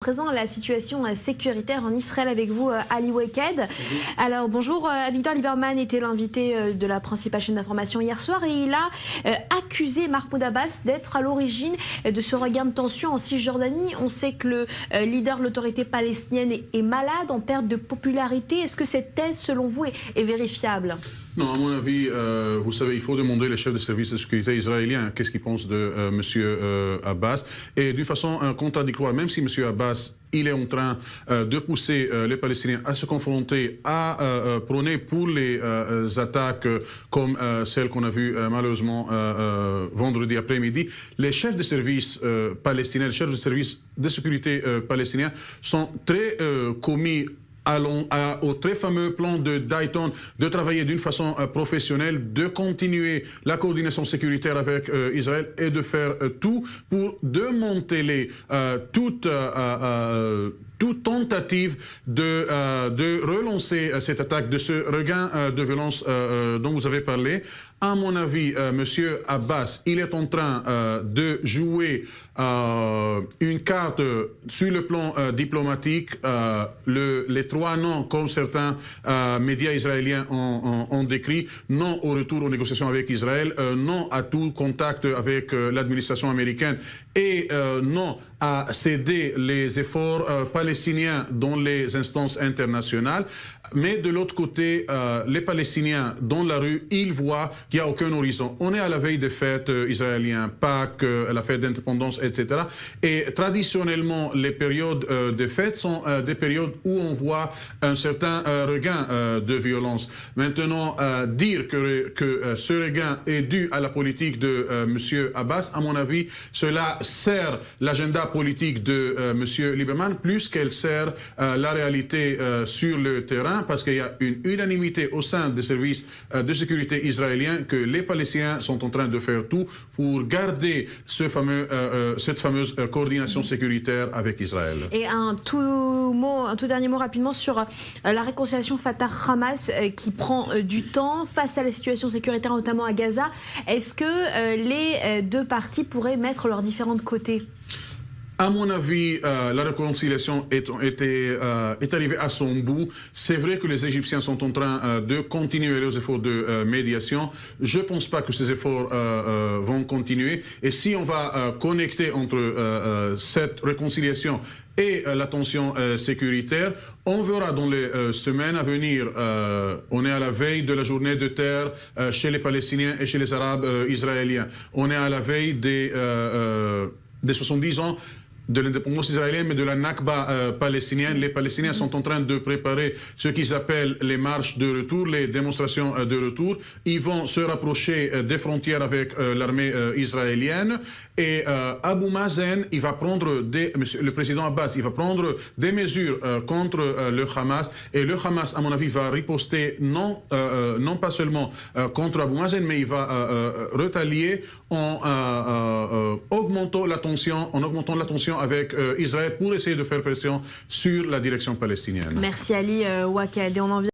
présent la situation sécuritaire en Israël avec vous, Ali Waked. Alors bonjour, Victor Lieberman était l'invité de la principale chaîne d'information hier soir et il a accusé Mahmoud Abbas d'être à l'origine de ce regain de tension en Cisjordanie. On sait que le leader de l'autorité palestinienne est malade, en perte de popularité. Est-ce que cette thèse, selon vous, est vérifiable? Non, à mon avis, vous savez, il faut demander les chefs de service de sécurité israéliens qu'est-ce qu'ils pensent de M. Abbas. Et d'une façon contradictoire, même si M. Abbas il est en train de pousser les Palestiniens à se confronter, à prôner pour les attaques comme celles qu'on a vues malheureusement vendredi après-midi. Les chefs de service palestiniens, les chefs de service de sécurité palestiniens sont très commis au très fameux plan de Dayton, de travailler d'une façon professionnelle, de continuer la coordination sécuritaire avec Israël et de faire tout pour démanteler toute tentative de relancer cette attaque, de ce regain de violence dont vous avez parlé. À mon avis, M. Abbas, il est en train de jouer une carte sur le plan diplomatique. Les trois noms, comme certains médias israéliens ont décrit, non au retour aux négociations avec Israël, non à tout contact avec l'administration américaine et non à céder les efforts palestiniens dans les instances internationales. Mais de l'autre côté, les Palestiniens dans la rue, ils voient qu'il n'y a aucun horizon. On est à la veille des fêtes israéliennes, Pâques, la fête d'indépendance, etc. Et traditionnellement, les périodes de fêtes sont des périodes où on voit un certain regain de violence. Maintenant, dire que ce regain est dû à la politique de M. Abbas, à mon avis, cela sert l'agenda politique de M. Lieberman plus qu'elle sert la réalité sur le terrain, parce qu'il y a une unanimité au sein des services de sécurité israéliens que les Palestiniens sont en train de faire tout pour garder cette fameuse coordination sécuritaire avec Israël. Et un tout dernier mot rapidement sur la réconciliation Fatah-Hamas qui prend du temps face à la situation sécuritaire, notamment à Gaza. Est-ce que les deux parties pourraient mettre leurs différents de côté? À mon avis, la réconciliation est arrivée à son bout. C'est vrai que les Égyptiens sont en train de continuer leurs efforts de médiation. Je ne pense pas que ces efforts vont continuer. Et si on va connecter entre cette réconciliation et la tension sécuritaire, on verra dans les semaines à venir. On est à la veille de la journée de terre chez les Palestiniens et chez les Arabes israéliens. On est à la veille des 70 ans de l'indépendance israélienne, mais de la Nakba palestinienne. Les Palestiniens sont en train de préparer ce qu'ils appellent les marches de retour, les démonstrations de retour. Ils vont se rapprocher des frontières avec l'armée israélienne. Et Abu Mazen, il va prendre le président Abbas, il va prendre des mesures contre le Hamas. Et le Hamas, à mon avis, va riposter non pas seulement contre Abu Mazen, mais il va retalier en augmentant la tension, avec Israël pour essayer de faire pression sur la direction palestinienne. Merci Ali Waked. Et on en vient